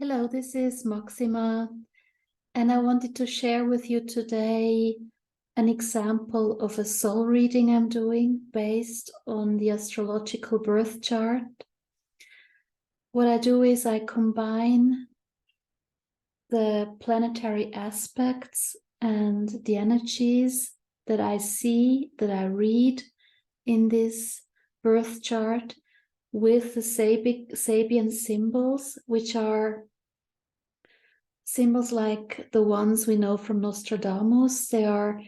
Hello, this is Maxima, and I wanted to share with you today an example of a soul reading I'm doing based on the astrological birth chart. What I do is I combine the planetary aspects and the energies that I see, that I read in this birth chart with the Sabian symbols, which are symbols like the ones we know from Nostradamus. They are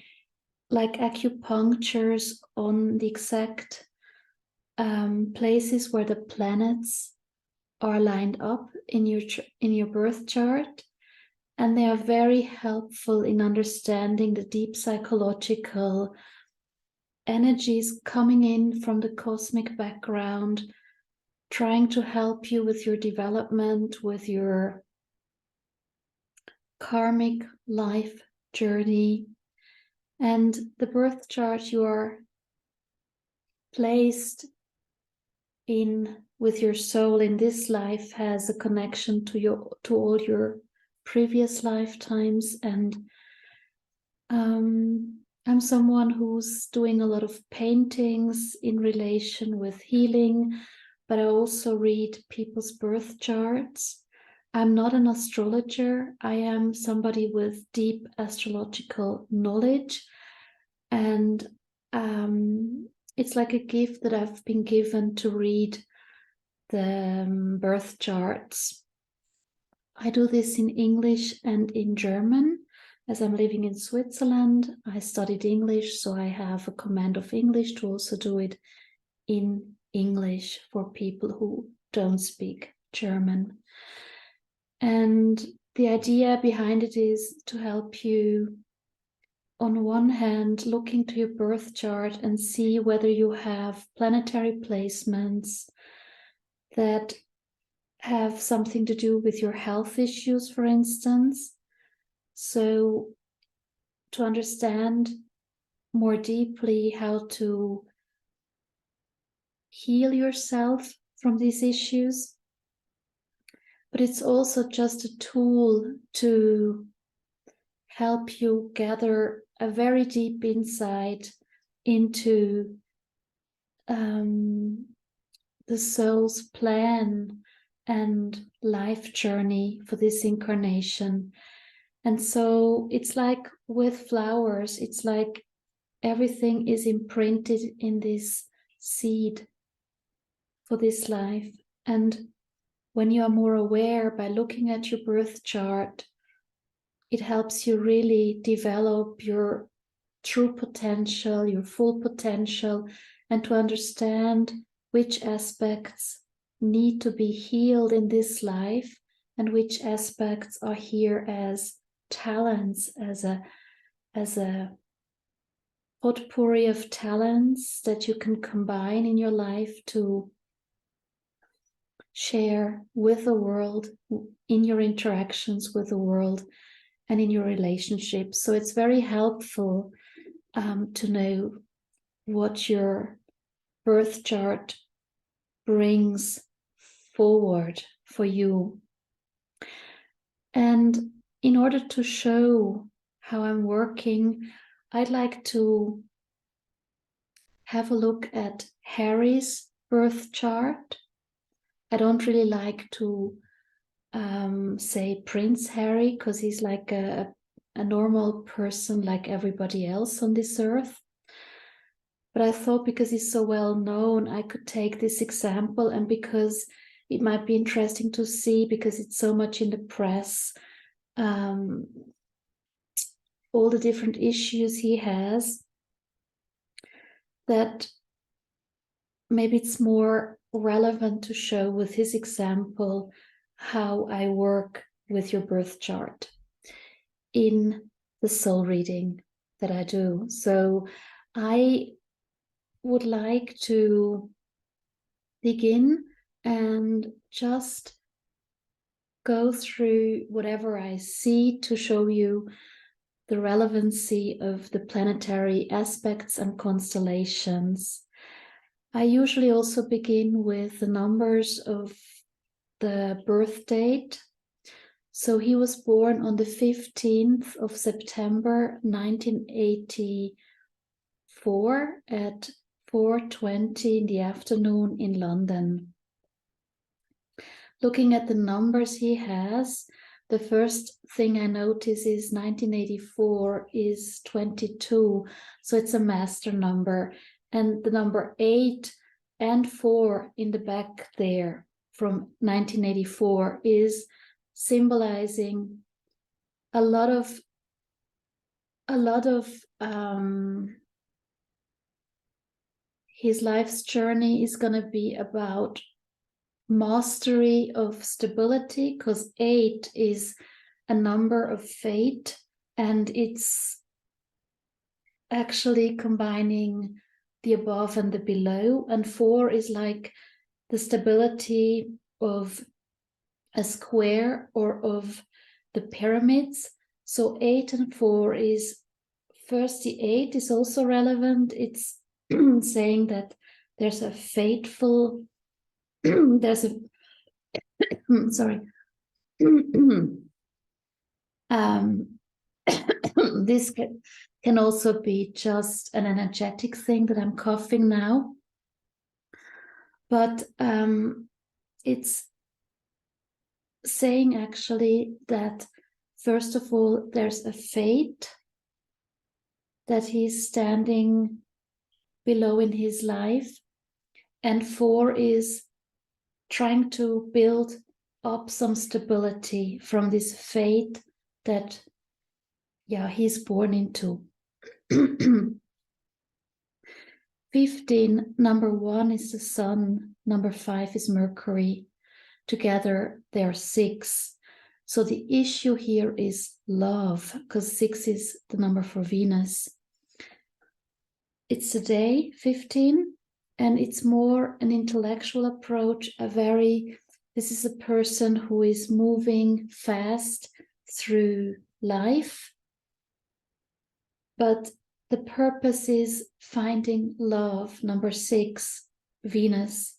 like acupunctures on the exact places where the planets are lined up in your birth chart, and they are very helpful in understanding the deep psychological energies coming in from the cosmic background, trying to help you with your development, with your karmic life journey. And the birth chart you are placed in with your soul in this life has a connection to all your previous lifetimes. And I'm someone who's doing a lot of paintings in relation with healing, but I also read people's birth charts. I'm not an astrologer. I am somebody with deep astrological knowledge, and it's like a gift that I've been given to read the birth charts. I do this in English and in German. As I'm living in Switzerland, I studied English, so I have a command of English to also do it in English for people who don't speak German. And the idea behind it is to help you, on one hand, look into your birth chart and see whether you have planetary placements that have something to do with your health issues, for instance. So to understand more deeply how to heal yourself from these issues. But it's also just a tool to help you gather a very deep insight into the soul's plan and life journey for this incarnation. And so it's like with flowers, it's like everything is imprinted in this seed for this life. And when you are more aware by looking at your birth chart, it helps you really develop your true potential, your full potential, and to understand which aspects need to be healed in this life and which aspects are here as talents, as a potpourri of talents that you can combine in your life to share with the world, in your interactions with the world and in your relationships. So it's very helpful to know what your birth chart brings forward for you. And in order to show how I'm working, I'd like to have a look at Harry's birth chart. I don't really like to say Prince Harry, because he's like a normal person like everybody else on this earth. But I thought because he's so well known, I could take this example, and because it might be interesting to see, because it's so much in the press, all the different issues he has, that maybe it's more relevant to show with his example how I work with your birth chart in the soul reading that I do. So I would like to begin and just go through whatever I see to show you the relevancy of the planetary aspects and constellations. I usually also begin with the numbers of the birth date, So he was born on the 15th of September 1984 at 4:20 in the afternoon in London. Looking at the numbers he has, the first thing I notice is 1984 is 22, so it's a master number. And the number 8 and 4 in the back there from 1984 is symbolizing a lot of his life's journey is going to be about mastery of stability, because 8 is a number of fate, and it's actually combining the above and the below, and 4 is like the stability of a square or of the pyramids. So 8 and 4 is first, the 8 is also relevant. It's saying that there's a fateful there's a sorry this can also be just an energetic thing that I'm coughing now, but it's saying actually that first of all there's a fate that he's standing below in his life, and 4 is trying to build up some stability from this fate that he's born into. 15, number 1 is the sun, number 5 is Mercury. Together they're 6. So the issue here is love, because 6 is the number for Venus. It's the day 15, and it's more an intellectual approach, this is a person who is moving fast through life, but the purpose is finding love, number 6, Venus.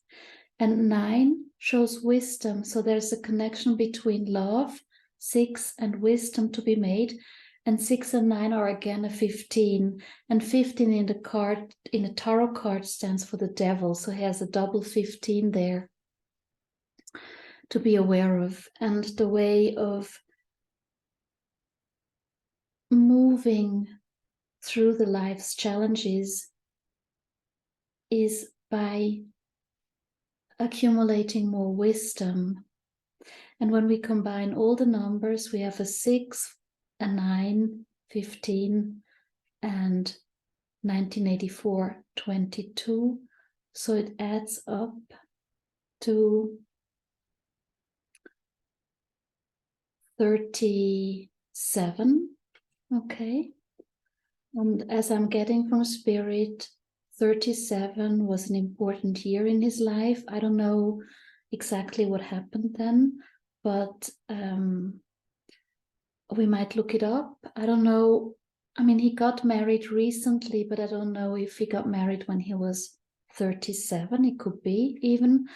And 9 shows wisdom, so there's a connection between love, 6, and wisdom to be made. And 6 and 9 are again a 15, and 15 in the tarot card stands for the devil, so he has a double 15 there to be aware of. And the way of moving through the life's challenges is by accumulating more wisdom. And when we combine all the numbers, we have a 6, a 9, 15, and 1984, 22. So it adds up to 37. Okay. And as I'm getting from Spirit, 37 was an important year in his life. I don't know exactly what happened then, but we might look it up. I don't know. I mean, he got married recently, but I don't know if he got married when he was 37. It could be even.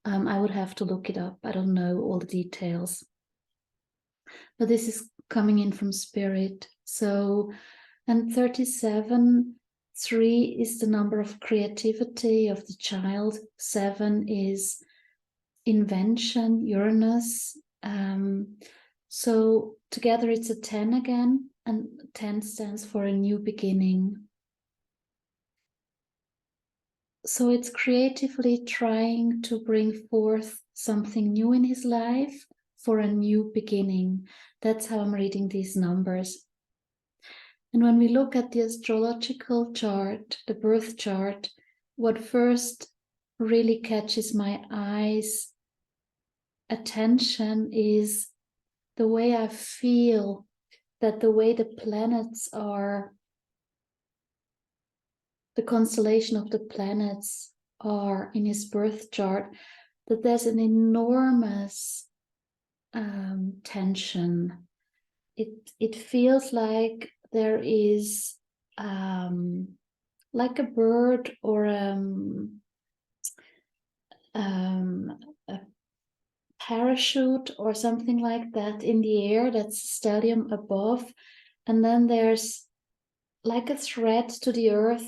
I would have to look it up. I don't know all the details. But this is coming in from Spirit. So, and 37, 3 is the number of creativity of the child. 7 is invention, Uranus. So together it's a 10 again, and 10 stands for a new beginning. So it's creatively trying to bring forth something new in his life for a new beginning. That's how I'm reading these numbers. And when we look at the astrological chart, the birth chart, what first really catches my eyes, attention, is the way I feel that the way the planets are, the constellation of the planets are in his birth chart, that there's an enormous tension. It feels like there is like a bird or a parachute or something like that in the air. That's stellium above. And then there's like a thread to the earth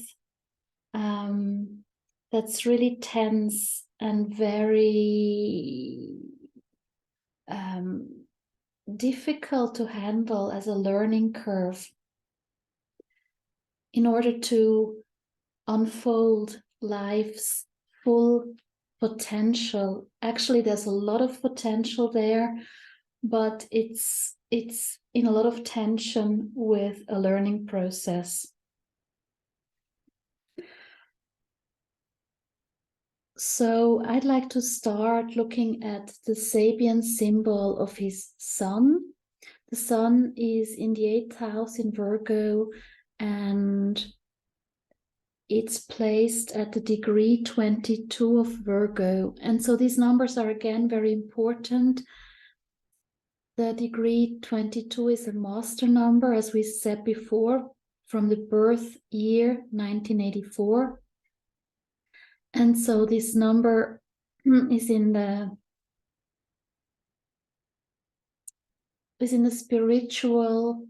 that's really tense and very difficult to handle as a learning curve in order to unfold life's full potential. Actually, there's a lot of potential there, but it's in a lot of tension with a learning process. So I'd like to start looking at the Sabian symbol of his sun. The sun is in the 8th house in Virgo, and it's placed at the degree 22 of Virgo. And so these numbers are again very important. The degree 22 is a master number, as we said before, from the birth year 1984. And so this number is in the spiritual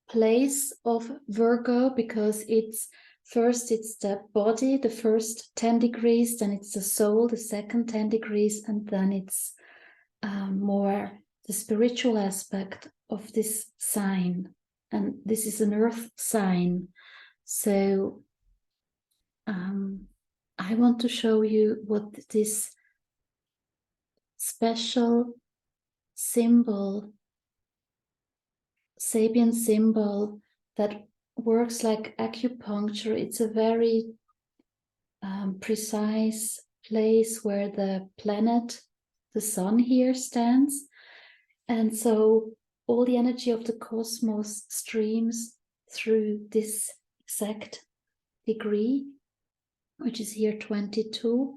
place of Virgo, because it's the body, the first 10 degrees, then it's the soul, the second 10 degrees, and then it's more the spiritual aspect of this sign. And this is an earth sign. So I want to show you what this special symbol, Sabian symbol, that works like acupuncture. It's a very precise place where the planet, the sun here, stands. And so all the energy of the cosmos streams through this exact degree, which is here 22.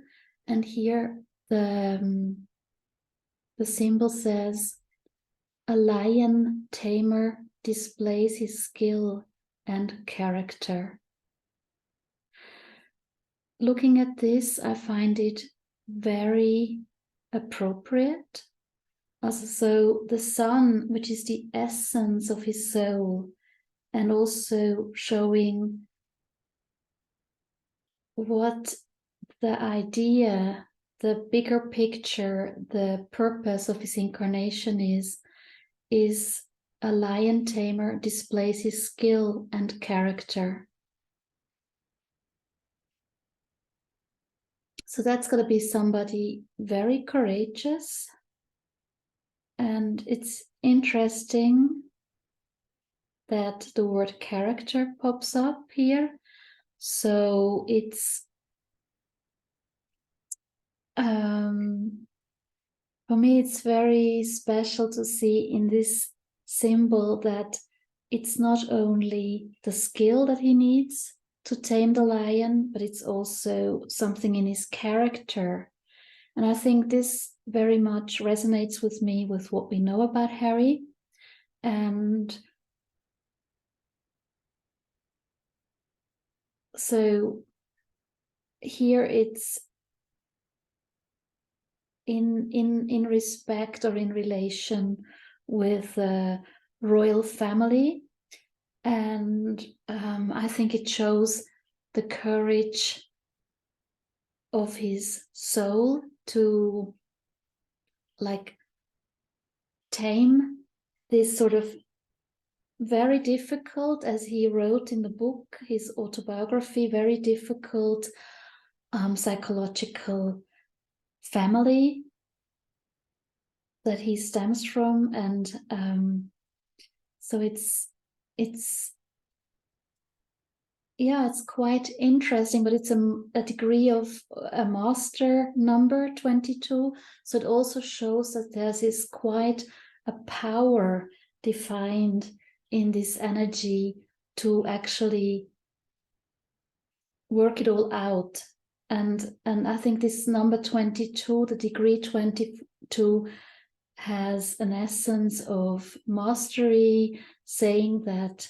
And here the symbol says, a lion tamer displays his skill and character. Looking at this, I find it very appropriate. Also, the sun, which is the essence of his soul, and also showing what the idea, the bigger picture, the purpose of his incarnation is a lion tamer displays his skill and character. So that's going to be somebody very courageous. And it's interesting that the word character pops up here. So it's for me, it's very special to see in this symbol that it's not only the skill that he needs to tame the lion, but it's also something in his character. And I think this very much resonates with me with what we know about Harry. And so here it's in respect or in relation with the royal family. And I think it shows the courage of his soul to like tame this sort of very difficult, as he wrote in the book, his autobiography, very difficult psychological family that he stems from. And so it's quite interesting, but it's a degree of a master number 22. So it also shows that there's quite a power defined in this energy to actually work it all out. And I think this number 22, the degree 22, has an essence of mastery, saying that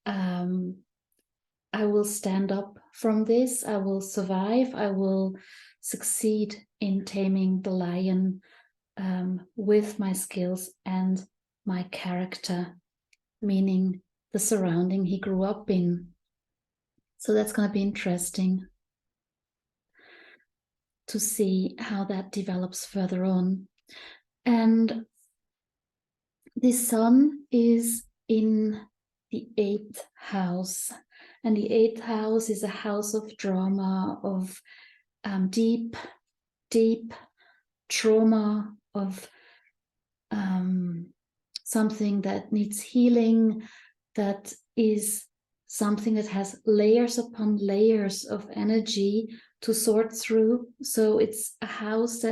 I will stand up from this, I will survive, I will succeed in taming the lion with my skills and my character, meaning the surrounding he grew up in. So that's going to be interesting to see how that develops further on. And the sun is in the 8th house. And the 8th house is a house of drama, of deep trauma, of something that needs healing, that is something that has layers upon layers of energy to sort through. So it's a house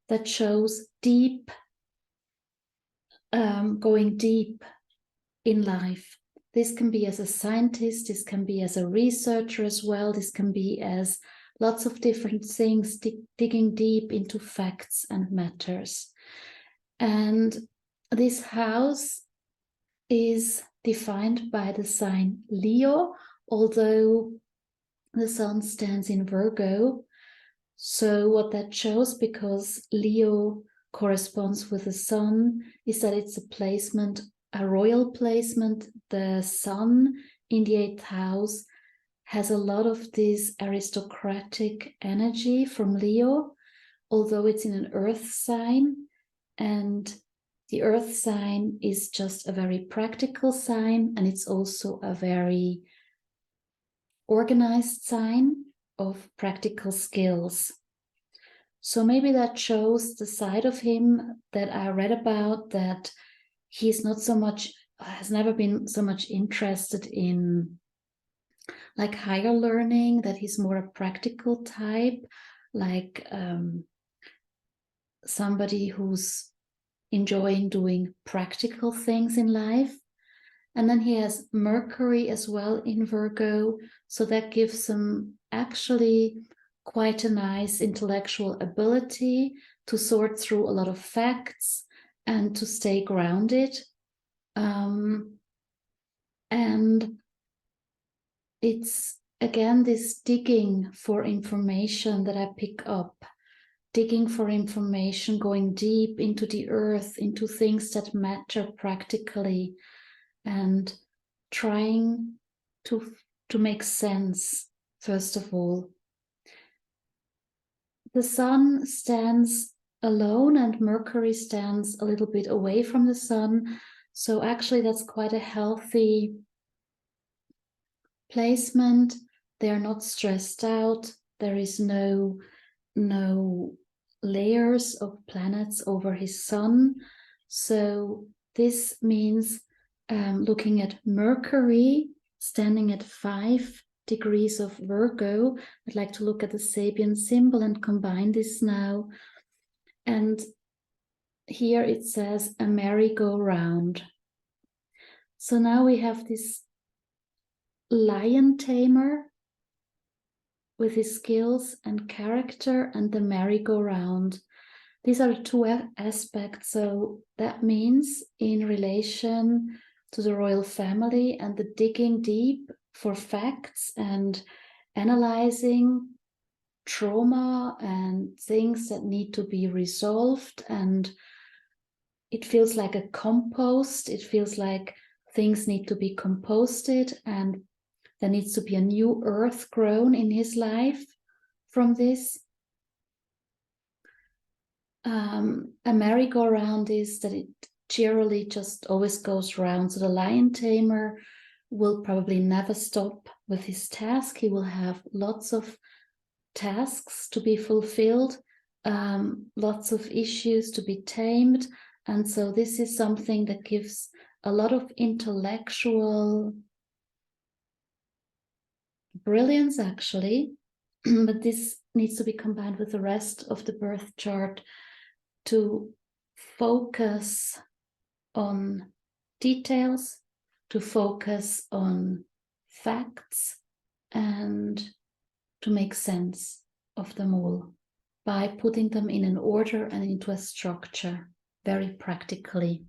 that shows deep, going deep in life. This can be as a scientist, this can be as a researcher as well, this can be as lots of different things, digging deep into facts and matters. And this house is defined by the sign Leo, although the sun stands in Virgo. So what that shows, because Leo corresponds with the sun, is that it's a placement, a royal placement. The sun in the 8th house has a lot of this aristocratic energy from Leo, although it's in an earth sign, and the earth sign is just a very practical sign, and it's also a very organized sign of practical skills. So maybe that shows the side of him that I read about, that he's not so much, has never been so much interested in like higher learning, that he's more a practical type, like somebody who's enjoying doing practical things in life. And then he has Mercury as well in Virgo, so that gives him actually quite a nice intellectual ability to sort through a lot of facts and to stay grounded. And it's again this digging for information that I pick up, digging for information, going deep into the earth, into things that matter practically, and trying to make sense, first of all. The sun stands alone and Mercury stands a little bit away from the sun. So actually that's quite a healthy placement. They are not stressed out. There is no layers of planets over his sun. So this means looking at Mercury standing at 5 degrees of Virgo. I'd like to look at the Sabian symbol and combine this now. And here it says a merry-go-round. So now we have this lion tamer with his skills and character, and the merry-go-round. These are the two aspects. So that means in relation to the royal family and the digging deep for facts and analyzing trauma and things that need to be resolved. And it feels like a compost. It feels like things need to be composted, and there needs to be a new earth grown in his life from this. A merry-go-round is that it generally just always goes round. So the lion tamer will probably never stop with his task. He will have lots of tasks to be fulfilled, lots of issues to be tamed. And so this is something that gives a lot of intellectual brilliance, actually. But this needs to be combined with the rest of the birth chart to focus on details, to focus on facts, and to make sense of them all by putting them in an order and into a structure, very practically.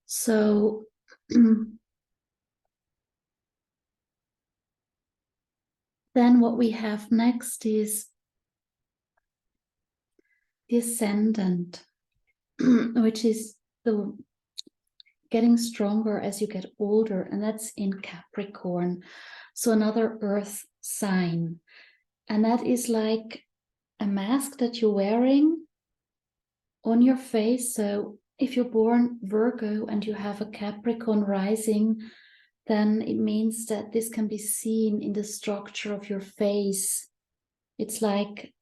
So Then what we have next is the ascendant, which is the getting stronger as you get older, and that's in Capricorn, so another earth sign. And that is like a mask that you're wearing on your face. So if you're born Virgo and you have a Capricorn rising, then it means that this can be seen in the structure of your face. It's like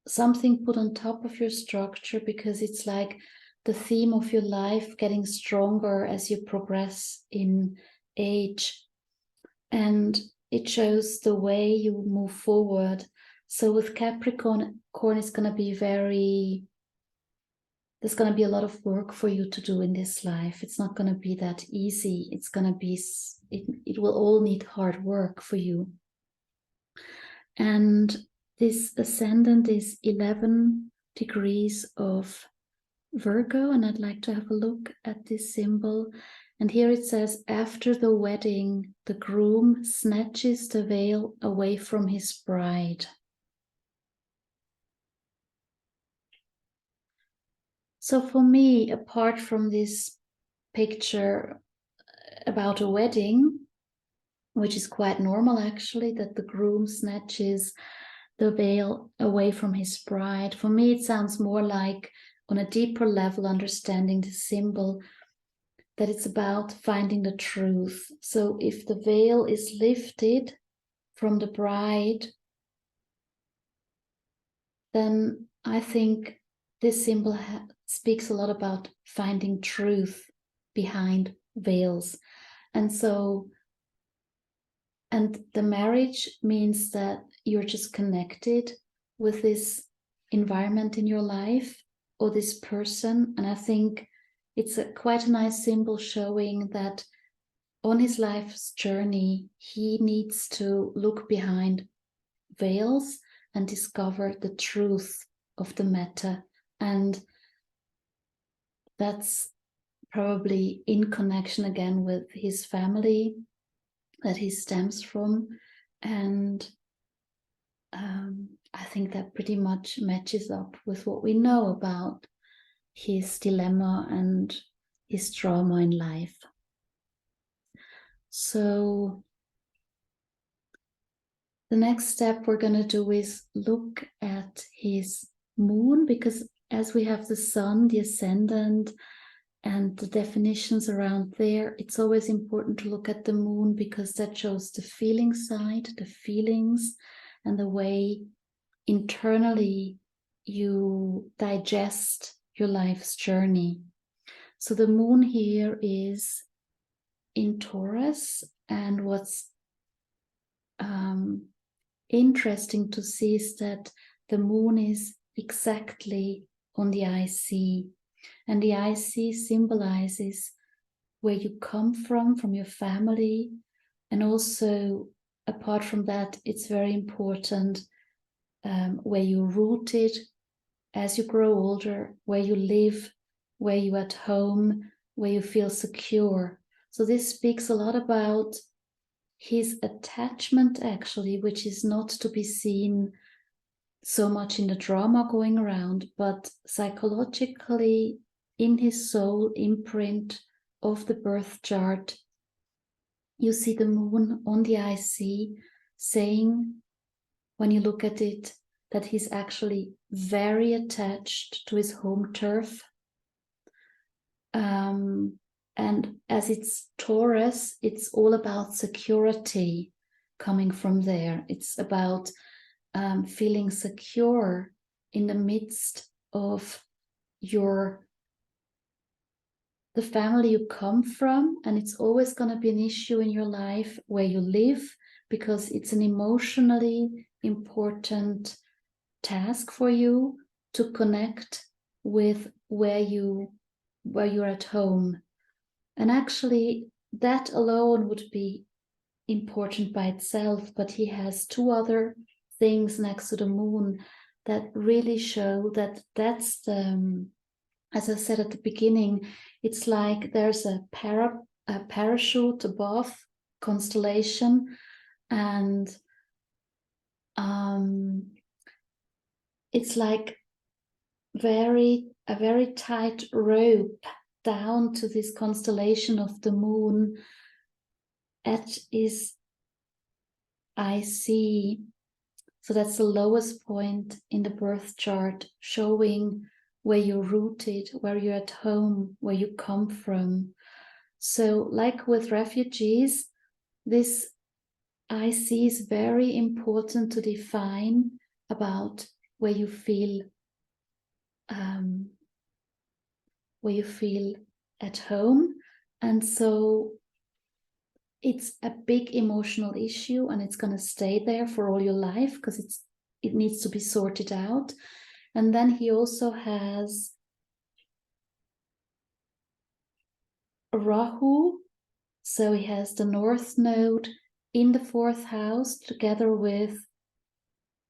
something put on top of your structure, because it's like the theme of your life getting stronger as you progress in age. And it shows the way you move forward. So with Capricorn, it's going to be there's going to be a lot of work for you to do in this life. It's not going to be that easy. It's going to be, it will all need hard work for you. And this ascendant is 11 degrees of Virgo, and I'd like to have a look at this symbol. And here it says, after the wedding, the groom snatches the veil away from his bride. So for me, apart from this picture about a wedding, which is quite normal actually, that the groom snatches the veil away from his bride, for me it sounds more like, on a deeper level, understanding the symbol, that it's about finding the truth. So if the veil is lifted from the bride, then I think this symbol speaks a lot about finding truth behind veils. And so, and the marriage means that you're just connected with this environment in your life or this person. And I think it's quite a nice symbol showing that on his life's journey, he needs to look behind veils and discover the truth of the matter. And that's probably in connection again with his family that he stems from. And I think that pretty much matches up with what we know about his dilemma and his trauma in life. So the next step we're going to do is look at his moon, because as we have the sun, the ascendant, and the definitions around there, it's always important to look at the moon, because that shows the feeling side, the feelings, and the way internally you digest your life's journey. So the moon here is in Taurus, and what's interesting to see is that the moon is exactly on the IC, and the IC symbolizes where you come from your family, and also apart from that, it's very important where you're rooted as you grow older, where you live, where you're at home, where you feel secure. So this speaks a lot about his attachment actually, which is not to be seen so much in the drama going around, but psychologically in his soul imprint of the birth chart, you see the moon on the IC saying, when you look at it, that he's actually very attached to his home turf. And as it's Taurus, it's all about security coming from there. It's about feeling secure in the midst of the family you come from. And it's always going to be an issue in your life where you live, because it's an emotionally important task for you to connect with where you're at home. And actually that alone would be important by itself, but he has two other things next to the moon that really show that that's the, as I said at the beginning, it's like there's a parachute above constellation, and it's like a very tight rope down to this constellation of the moon at is IC. So that's the lowest point in the birth chart, showing where you're rooted, where you're at home, where you come from. So like with refugees, this IC is very important to define about where you feel at home. And so it's a big emotional issue, and it's going to stay there for all your life because it needs to be sorted out. And then he also has Rahu, so he has the North Node in the 4th house together with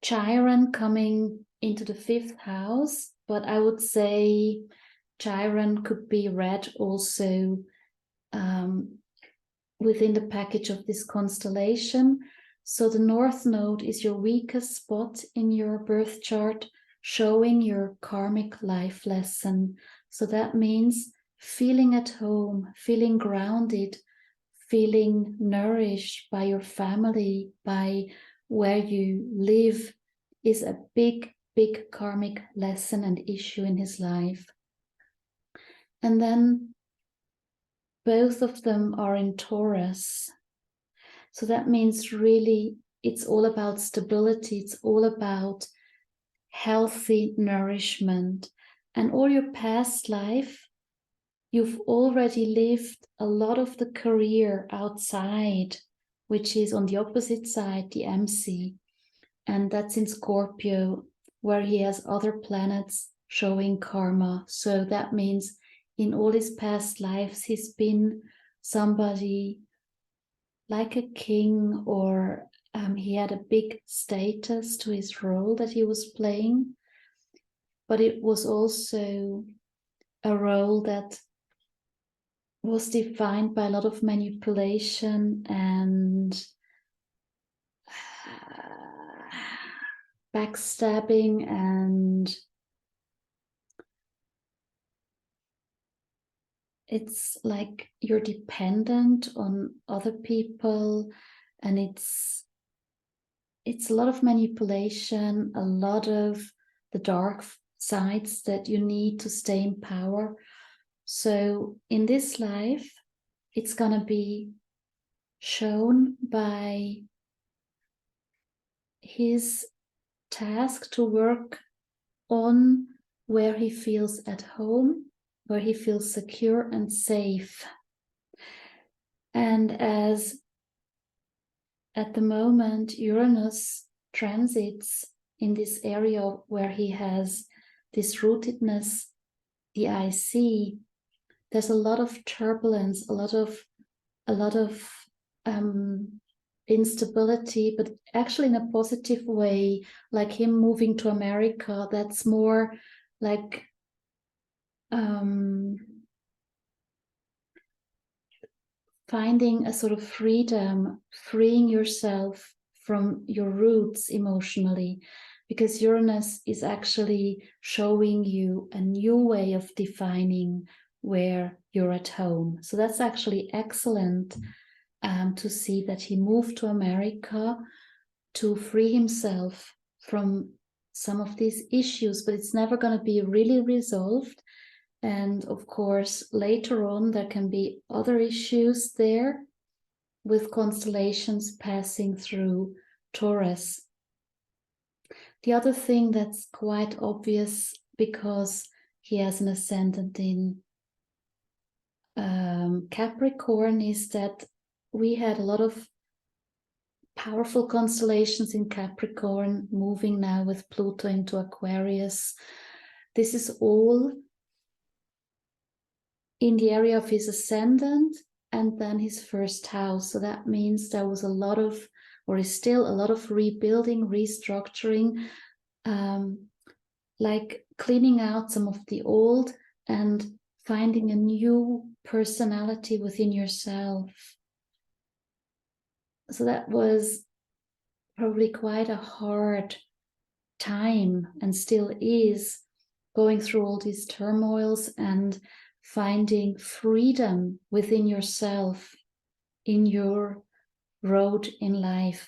Chiron coming into the 5th house, but I would say Chiron could be read also within the package of this constellation. So the North Node is your weakest spot in your birth chart, showing your karmic life lesson. So that means feeling at home, feeling grounded, feeling nourished by your family, by where you live, is a big, big karmic lesson and issue in his life. And then both of them are in Taurus. So that means really it's all about stability. It's all about healthy nourishment. And all your past life, you've already lived a lot of the career outside, which is on the opposite side, the MC. And that's in Scorpio, where he has other planets showing karma. So that means in all his past lives, he's been somebody like a king, or he had a big status to his role that he was playing. But it was also a role that was defined by a lot of manipulation and backstabbing, and it's like you're dependent on other people, and it's a lot of manipulation, a lot of the dark sides that you need to stay in power. So in this life, it's going to be shown by his task to work on where he feels at home, where he feels secure and safe. And as at the moment Uranus transits in this area where he has this rootedness, the IC, there's a lot of turbulence, a lot of instability, but actually in a positive way, like him moving to America. That's more like finding a sort of freedom, freeing yourself from your roots emotionally, because Uranus is actually showing you a new way of defining where you're at home. So that's actually excellent to see that he moved to America to free himself from some of these issues, but it's never going to be really resolved. And of course, later on, there can be other issues there with constellations passing through Taurus. The other thing that's quite obvious, because he has an ascendant in Capricorn, is that we had a lot of powerful constellations in Capricorn, moving now with Pluto into Aquarius. This is all in the area of his ascendant and then his first house. So that means there was a lot of, or is still a lot of rebuilding, restructuring, like cleaning out some of the old and finding a new personality within yourself. So that was probably quite a hard time, and still is, going through all these turmoils and finding freedom within yourself in your road in life.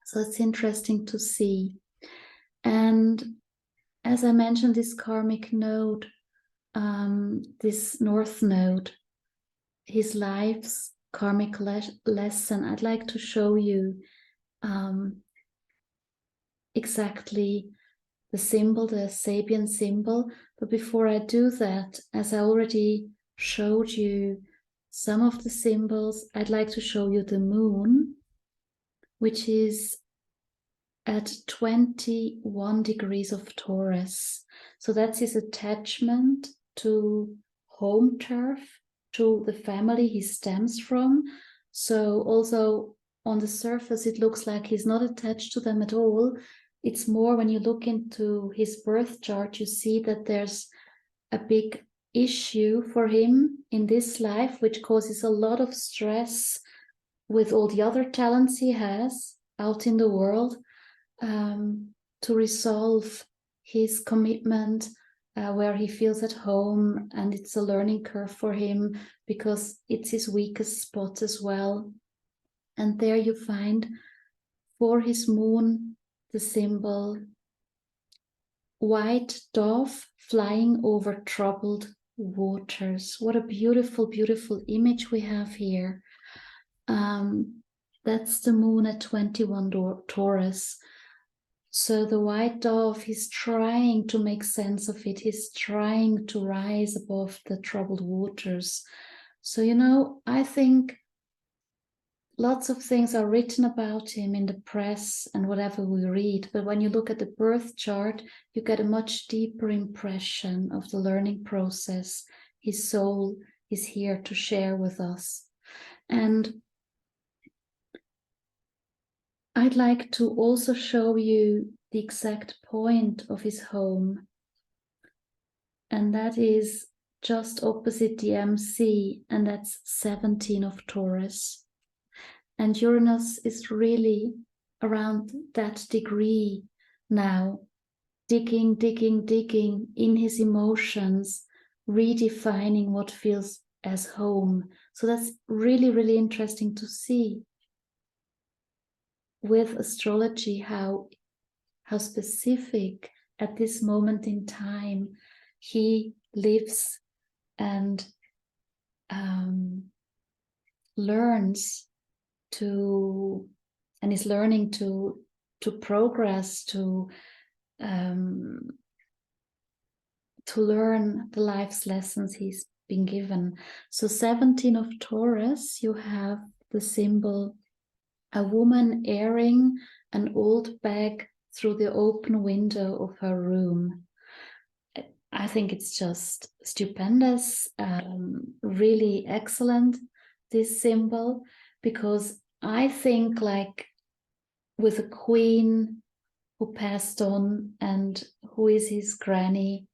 So it's interesting to see. And as I mentioned, this karmic node, this North node, his life's karmic lesson, I'd like to show you exactly the symbol, the Sabian symbol. But before I do that, as I already showed you some of the symbols, I'd like to show you the moon, which is at 21 degrees of Taurus. So that's his attachment to home turf, to the family he stems from. So also on the surface, it looks like he's not attached to them at all. It's more when you look into his birth chart, you see that there's a big issue for him in this life, which causes a lot of stress with all the other talents he has out in the world, to resolve his commitment where he feels at home. And it's a learning curve for him because it's his weakest spot as well. And there you find for his moon the symbol white dove flying over troubled waters. What a beautiful, beautiful image we have here. That's the moon at 21 Taurus. So the white dove, he's trying to make sense of it. He's trying to rise above the troubled waters. So, you know, I think lots of things are written about him in the press and whatever we read. But when you look at the birth chart, you get a much deeper impression of the learning process his soul is here to share with us. And I'd like to also show you the exact point of his home. And that is just opposite the MC, and that's 17 of Taurus. And Uranus is really around that degree now, digging in his emotions, redefining what feels as home. So that's really, really interesting to see with astrology how specific at this moment in time he lives and learns to, and is learning to progress, to learn the life's lessons he's been given. So 17 of Taurus, you have the symbol a woman airing an old bag through the open window of her room. I think it's just stupendous, really excellent, this symbol, because I think like with a queen who passed on and who is his granny,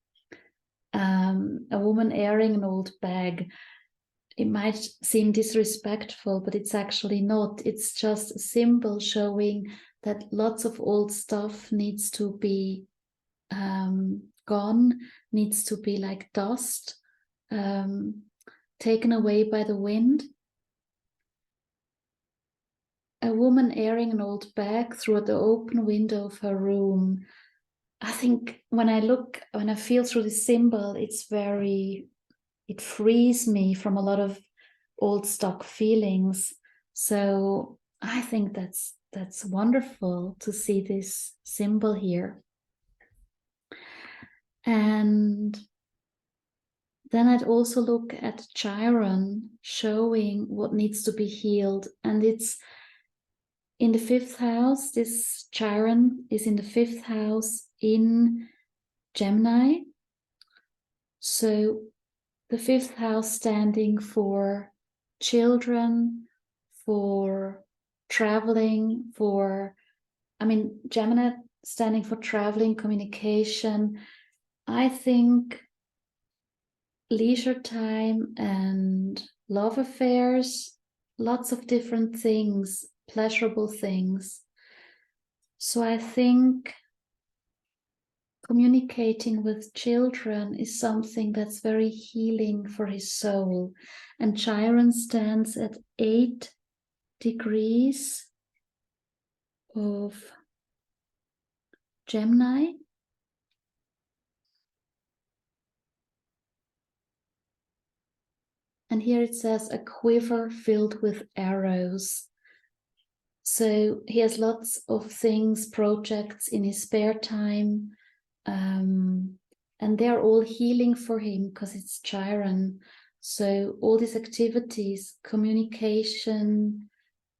a woman airing an old bag, it might seem disrespectful, but it's actually not. It's just a symbol showing that lots of old stuff needs to be gone, needs to be like dust, taken away by the wind. A woman airing an old bag through the open window of her room. I think when I feel through this symbol, it frees me from a lot of old stock feelings. So I think that's wonderful to see this symbol here. And then I'd also look at Chiron, showing what needs to be healed. And it's in the 5th house. This Chiron is in the 5th house in Gemini. So the 5th house standing for children, for traveling, Gemini standing for traveling, communication. I think leisure time and love affairs, lots of different things, pleasurable things. So I think communicating with children is something that's very healing for his soul. And Chiron stands at 8 degrees of Gemini. And here it says a quiver filled with arrows. So he has lots of things, projects in his spare time. And they're all healing for him because it's Chiron. So all these activities, communication,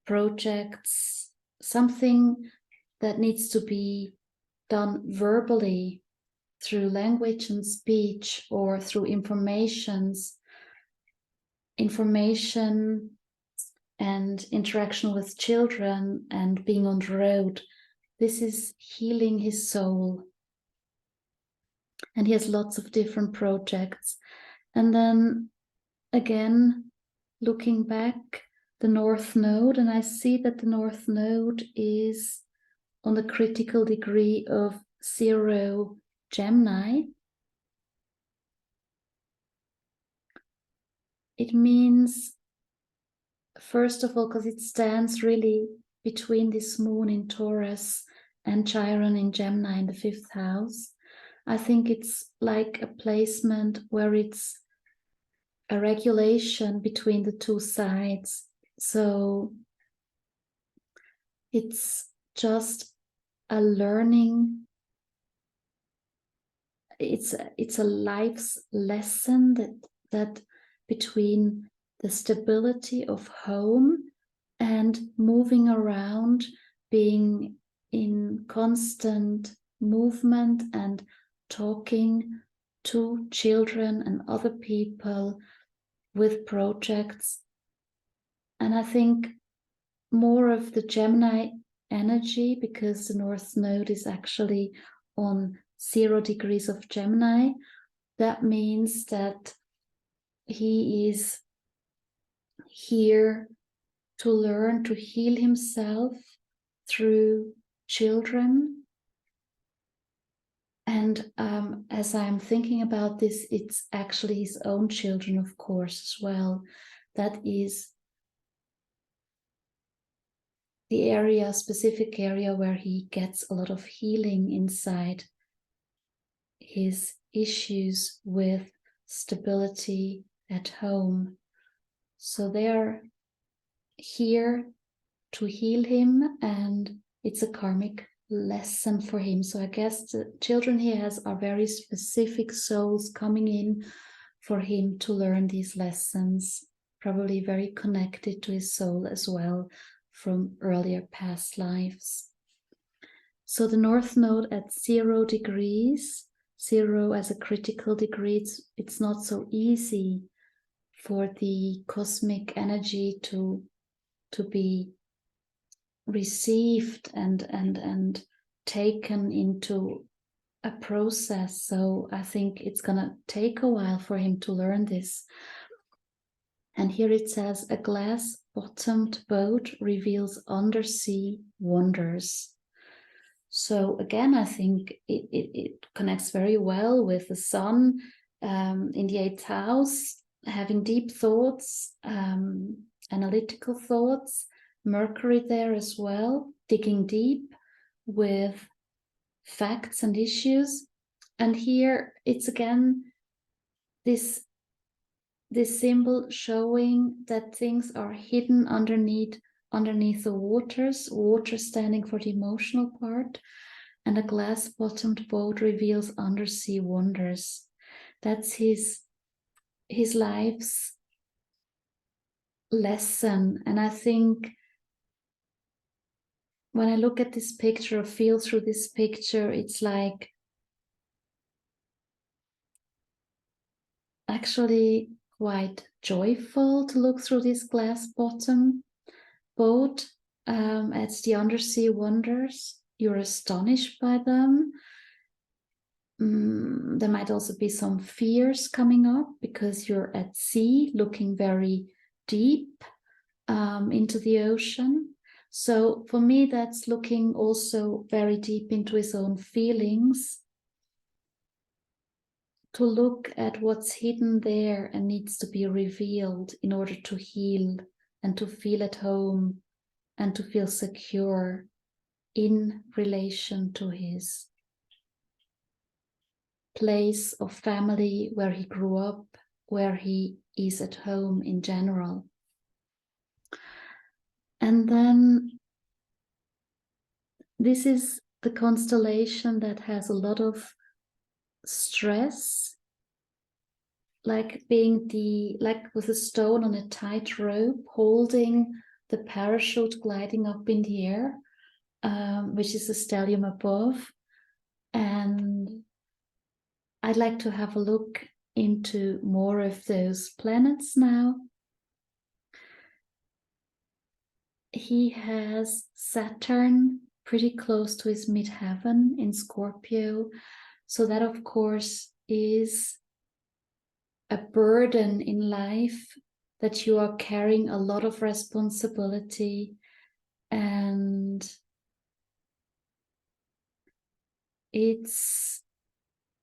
projects, something that needs to be done verbally through language and speech or through information and interaction with children and being on the road. This is healing his soul. And he has lots of different projects. And then again, looking back, the North Node, and I see that the North Node is on the critical degree of 0 Gemini. It means, first of all, because it stands really between this moon in Taurus and Chiron in Gemini in the 5th house. I think it's like a placement where it's a regulation between the two sides. So it's just a learning. It's a life's lesson that between the stability of home and moving around, being in constant movement and talking to children and other people with projects. And I think more of the Gemini energy, because the North Node is actually on 0 degrees of Gemini. That means that he is here to learn to heal himself through children. And as I'm thinking about this, it's actually his own children, of course, as well. That is the area, specific area where he gets a lot of healing inside his issues with stability at home. So they are here to heal him, and it's a karmic lesson for him. So I guess the children he has are very specific souls coming in for him to learn these lessons, probably very connected to his soul as well from earlier past lives. So the North Node at 0 degrees, 0 as a critical degree, it's not so easy for the cosmic energy to be received and taken into a process. So I think it's gonna take a while for him to learn this. And here it says, a glass-bottomed boat reveals undersea wonders. So again, I think it connects very well with the sun in the 8th house, having deep thoughts, analytical thoughts, Mercury there as well, digging deep with facts and issues. And here it's again this symbol showing that things are hidden underneath the waters, water standing for the emotional part, and a glass-bottomed boat reveals undersea wonders. That's his life's lesson. And I think when I look at this picture or feel through this picture, it's like actually quite joyful to look through this glass-bottom boat at the undersea wonders. You're astonished by them. There might also be some fears coming up because you're at sea looking very deep into the ocean. So for me, that's looking also very deep into his own feelings, to look at what's hidden there and needs to be revealed in order to heal and to feel at home and to feel secure in relation to his place of family, where he grew up, where he is at home in general. And then this is the constellation that has a lot of stress, like with a stone on a tight rope, holding the parachute gliding up in the air, which is a stellium above. And I'd like to have a look into more of those planets now. He has Saturn pretty close to his midheaven in Scorpio. So that, of course, is a burden in life, that you are carrying a lot of responsibility, and it's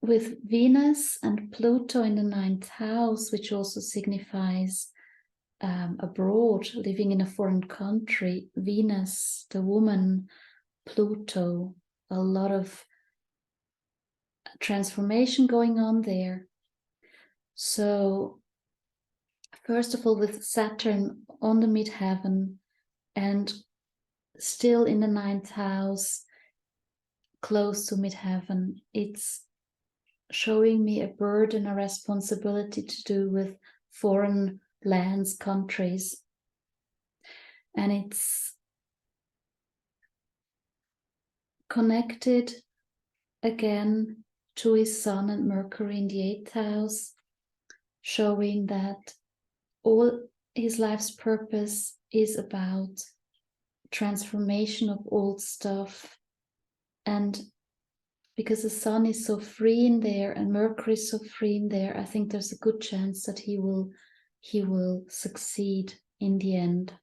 with Venus and Pluto in the 9th house, which also signifies abroad, living in a foreign country. Venus, the woman, Pluto, a lot of transformation going on there. So first of all, with Saturn on the midheaven and still in the 9th house, close to midheaven, it's showing me a burden, a responsibility to do with foreign lands, countries. And it's connected again to his Sun and Mercury in the 8th house, showing that all his life's purpose is about transformation of old stuff. And because the Sun is so free in there and Mercury is so free in there, I think there's a good chance that he will succeed in the end.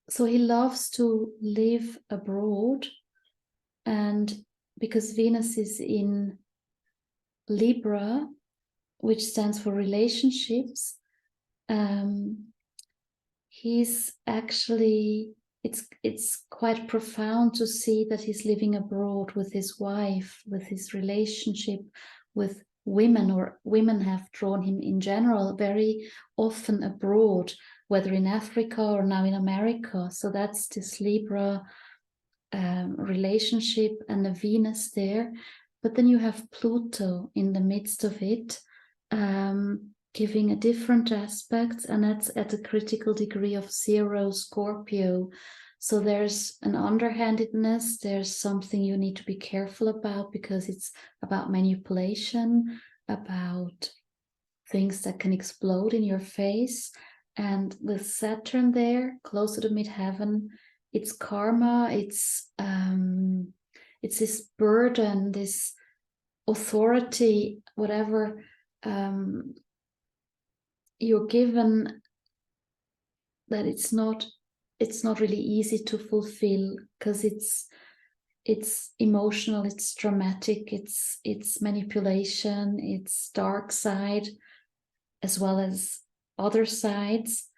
So he loves to live abroad, and because Venus is in Libra, which stands for relationships, he's actually, it's quite profound to see that he's living abroad with his wife, with his relationship with women, or women have drawn him in general very often abroad, whether in Africa or now in America. So that's this Libra relationship and the Venus there. But then you have Pluto in the midst of it, giving a different aspect, and that's at a critical degree of 0 Scorpio. So there's an underhandedness, there's something you need to be careful about, because it's about manipulation, about things that can explode in your face. And with Saturn there, close to the midheaven, it's karma, it's this burden, this authority, whatever you're given, that it's not really easy to fulfill, because it's emotional, it's dramatic, it's manipulation, it's dark side as well as other sides,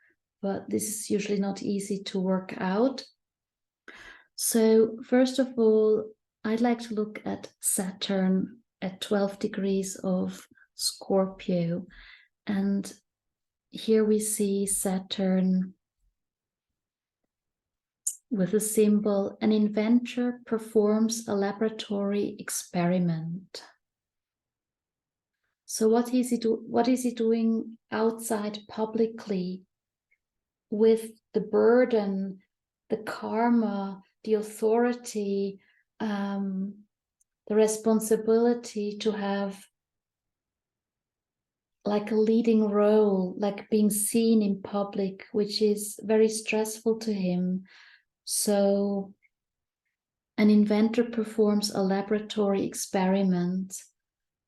but this is usually not easy to work out. So first of all, I'd like to look at Saturn at 12 degrees of Scorpio. And here we see Saturn with a symbol: an inventor performs a laboratory experiment. So what is he doing outside publicly, with the burden, the karma, the authority, the responsibility to have like a leading role, like being seen in public, which is very stressful to him. So an inventor performs a laboratory experiment.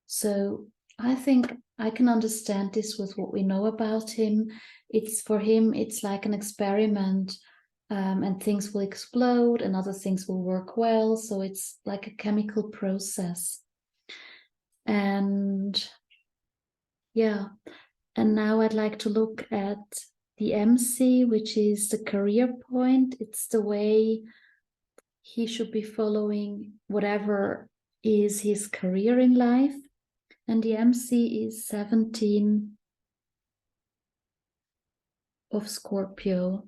So I think I can understand this with what we know about him. It's for him, it's like an experiment, and things will explode and other things will work well. So it's like a chemical process. And yeah, and now I'd like to look at the MC, which is the career point. It's the way he should be following whatever is his career in life. And the MC is 17 of Scorpio.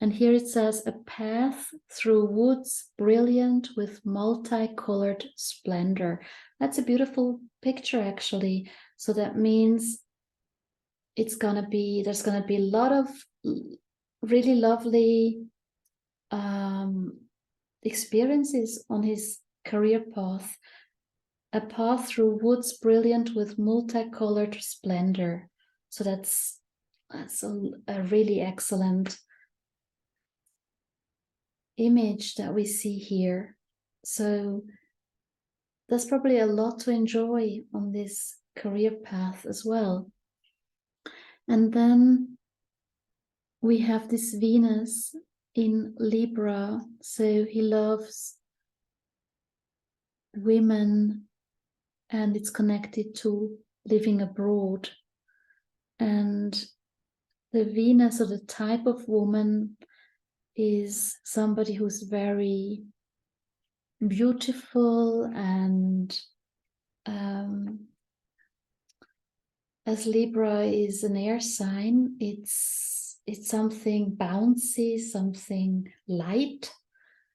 And here it says, a path through woods brilliant with multicolored splendor. That's a beautiful picture, actually. So that means there's gonna be a lot of really lovely experiences on his career path. A path through woods brilliant with multicolored splendor. So that's a really excellent image that we see here. So there's probably a lot to enjoy on this career path as well. And then we have this Venus in Libra. So he loves women and it's connected to living abroad. And the Venus, or the type of woman, is somebody who's very beautiful, and as Libra is an air sign, it's something bouncy, something light,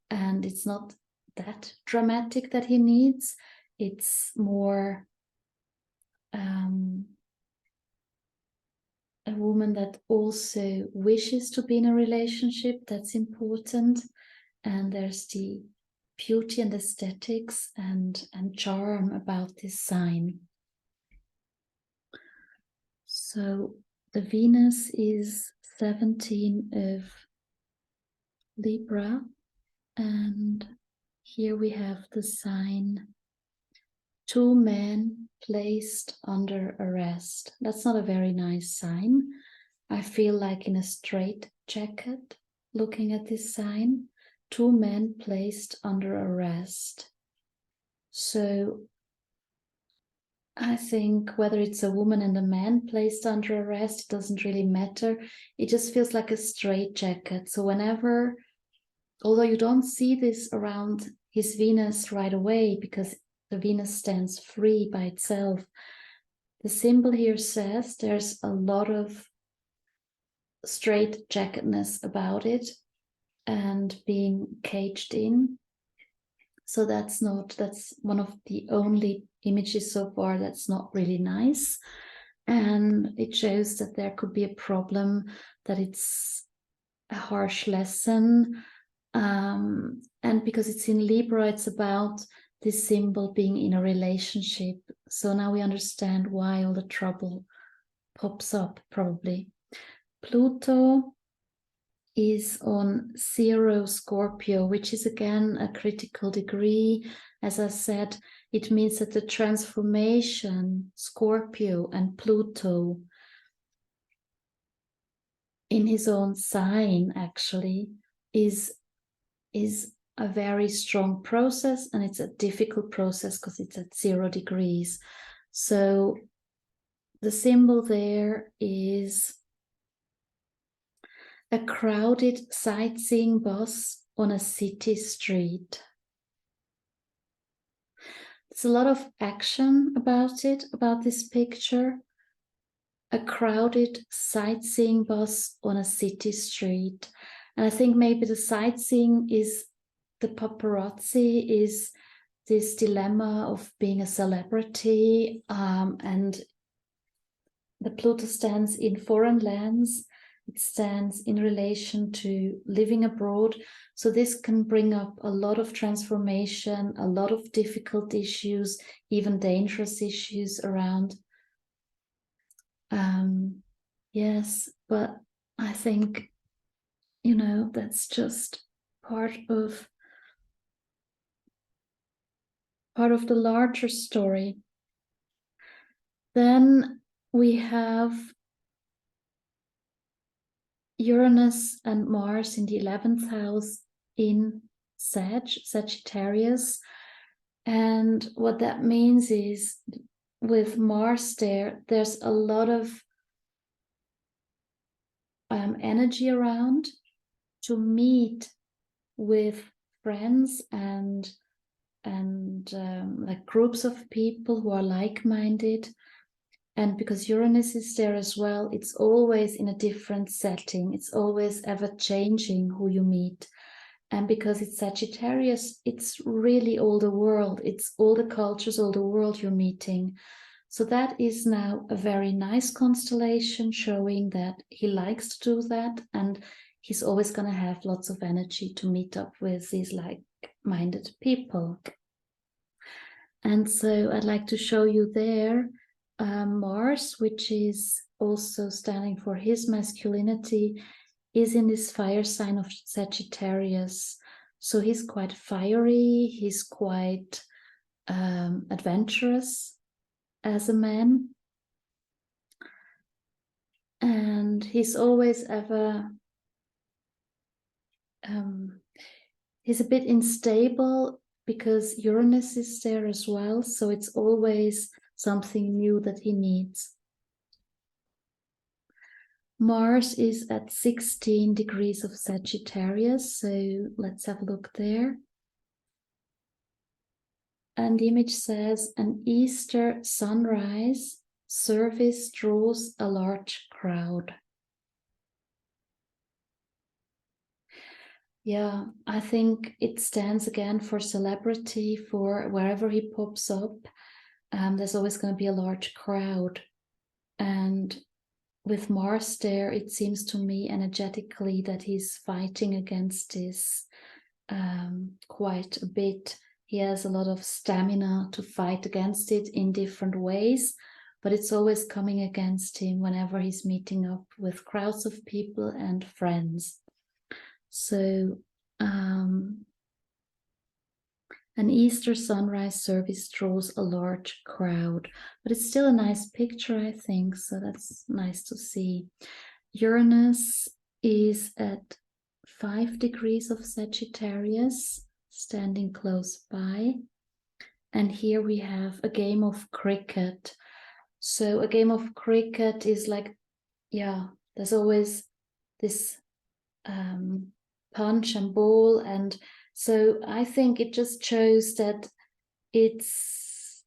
and it's not that dramatic that he needs. It's more a woman that also wishes to be in a relationship. That's important. And there's the beauty and aesthetics and charm about this sign. So the Venus is 17 of Libra, and here we have the sign 2 men placed under arrest. That's not a very nice sign. I feel like in a straight jacket looking at this sign. 2 men placed under arrest. So I think whether it's a woman and a man placed under arrest, it doesn't really matter. It just feels like a straitjacket. So whenever, although you don't see this around his Venus right away because the Venus stands free by itself, the symbol here says there's a lot of straitjacketness about it and being caged in. So that's one of the only images so far that's not really nice. And it shows that there could be a problem, that it's a harsh lesson. And because it's in Libra, it's about this symbol being in a relationship. So now we understand why all the trouble pops up, probably. Pluto is on 0 Scorpio, which is again a critical degree. As I said, it means that the transformation, Scorpio and Pluto, in his own sign actually is a very strong process, and it's a difficult process because it's at 0 degrees. So the symbol there is a crowded sightseeing bus on a city street. There's a lot of action about it, about this picture. A crowded sightseeing bus on a city street. And I think maybe the sightseeing is the paparazzi, is this dilemma of being a celebrity, and the Pluto stands in foreign lands. It stands in relation to living abroad. So this can bring up a lot of transformation, a lot of difficult issues, even dangerous issues around. Yes, but I think, that's just part of the larger story. Then we have Uranus and Mars in the 11th house in Sagittarius. And what that means is with Mars there's a lot of energy around to meet with friends and like groups of people who are like-minded. And because Uranus is there as well, it's always in a different setting. It's always ever changing who you meet. And because it's Sagittarius, it's really all the world. It's all the cultures, all the world you're meeting. So that is now a very nice constellation, showing that he likes to do that. And he's always going to have lots of energy to meet up with these like-minded people. And so I'd like to show you there Mars, which is also standing for his masculinity, is in this fire sign of Sagittarius. So he's quite fiery, he's quite adventurous as a man. And he's always ever, he's a bit unstable because Uranus is there as well. So it's always something new that he needs. Mars is at 16 degrees of Sagittarius, so let's have a look there. And the image says, an Easter sunrise service draws a large crowd. Yeah, I think it stands again for celebrity, for wherever he pops up, there's always going to be a large crowd. And with Mars there, it seems to me energetically that he's fighting against this quite a bit. He has a lot of stamina to fight against it in different ways, but it's always coming against him whenever he's meeting up with crowds of people and friends. So an Easter sunrise service draws a large crowd, but it's still a nice picture, I think, so that's nice to see. Uranus is at 5 degrees of Sagittarius, standing close by. And here we have a game of cricket. So a game of cricket is like, yeah, there's always this punch and ball, and so I think it just shows that it's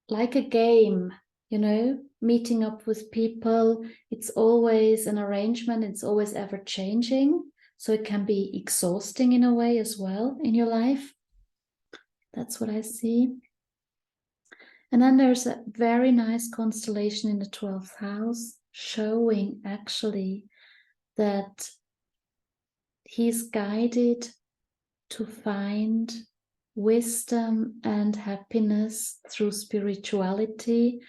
like a game, you know, meeting up with people. It's always an arrangement, it's always ever changing, so it can be exhausting in a way as well in your life. That's what I see. And then there's a very nice constellation in the 12th house showing actually that he's guided to find wisdom and happiness through spirituality,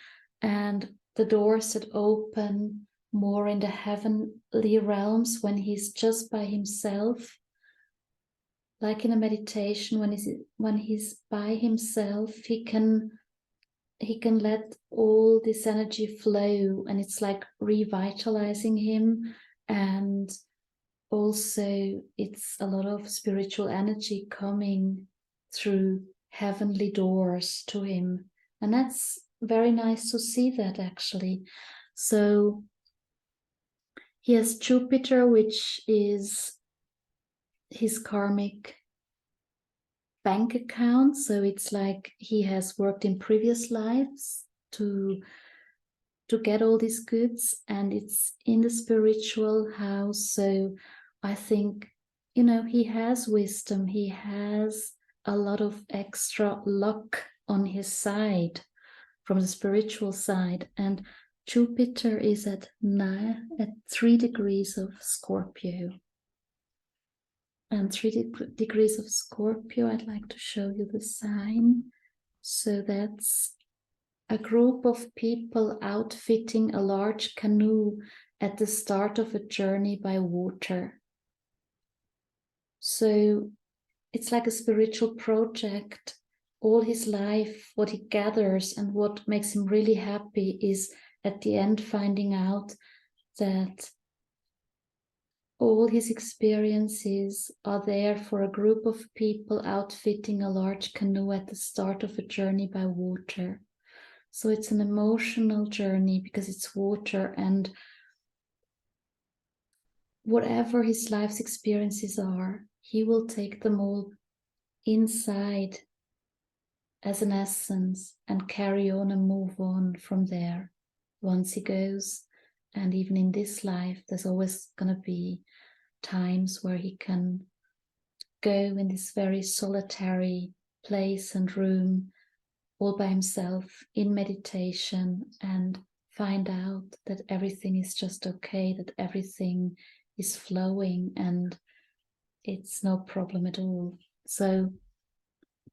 and the doors that open more in the heavenly realms when he's just by himself, like in a meditation. When he's by himself, he can let all this energy flow, and it's like revitalizing him. And also it's a lot of spiritual energy coming through heavenly doors to him, and that's very nice to see that actually. So he has Jupiter, which is his karmic bank account, so it's like he has worked in previous lives to get all these goods, and it's in the spiritual house. So I think, you know, he has wisdom, he has a lot of extra luck on his side from the spiritual side. And Jupiter is at 3 degrees of Scorpio. And 3 degrees of Scorpio, I'd like to show you the sign. So that's a group of people outfitting a large canoe at the start of a journey by water. So it's like a spiritual project, all his life, what he gathers and what makes him really happy is at the end finding out that all his experiences are there for a group of people outfitting a large canoe at the start of a journey by water. So it's an emotional journey because it's water, and whatever his life's experiences are, he will take them all inside as an essence and carry on and move on from there once he goes. And even in this life, there's always going to be times where he can go in this very solitary place and room all by himself in meditation and find out that everything is just okay, that everything is flowing and it's no problem at all. So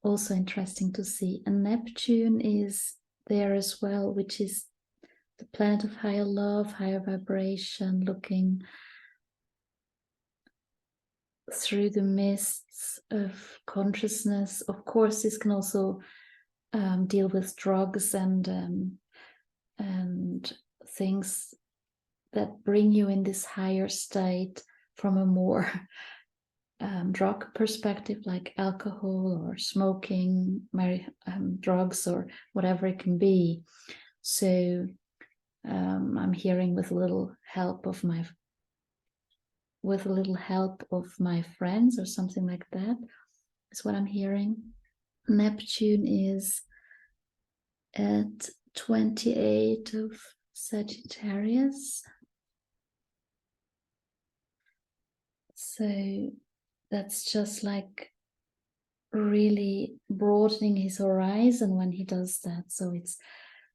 also interesting to see. And Neptune is there as well, which is the planet of higher love, higher vibration, looking through the mists of consciousness. Of course, this can also deal with drugs and things that bring you in this higher state from a more drug perspective, like alcohol or smoking, drugs, or whatever it can be. So I'm hearing with a little help of my friends or something like that is what I'm hearing. Neptune is at 28 of Sagittarius. So that's just like really broadening his horizon when he does that. So it's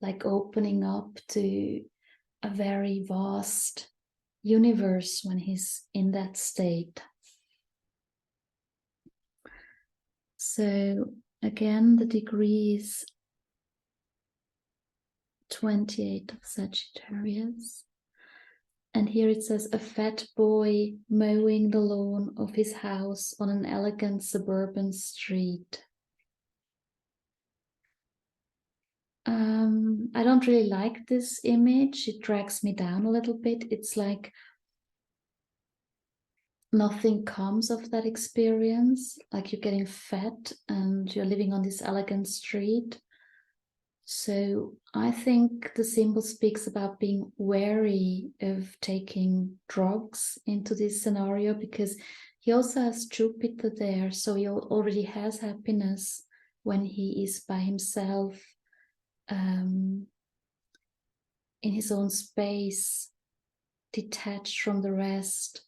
like opening up to a very vast universe when he's in that state. So again, the degree is 28 of Sagittarius. And here it says, a fat boy mowing the lawn of his house on an elegant suburban street. I don't really like this image. It drags me down a little bit. It's like nothing comes of that experience. Like you're getting fat and you're living on this elegant street. So I think the symbol speaks about being wary of taking drugs into this scenario, because he also has Jupiter there. So he already has happiness when he is by himself, in his own space, detached from the rest.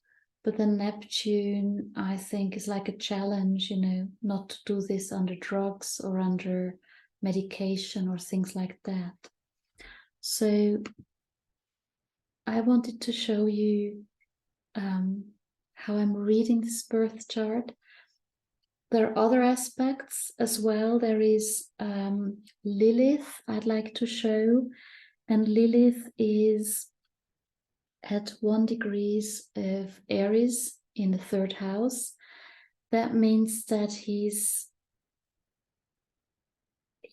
But then Neptune, I think, is like a challenge, not to do this under drugs or under medication or things like that. So I wanted to show you how I'm reading this birth chart. There are other aspects as well. There is Lilith I'd like to show, and Lilith is at 1 degree of Aries in the 3rd house. That means that he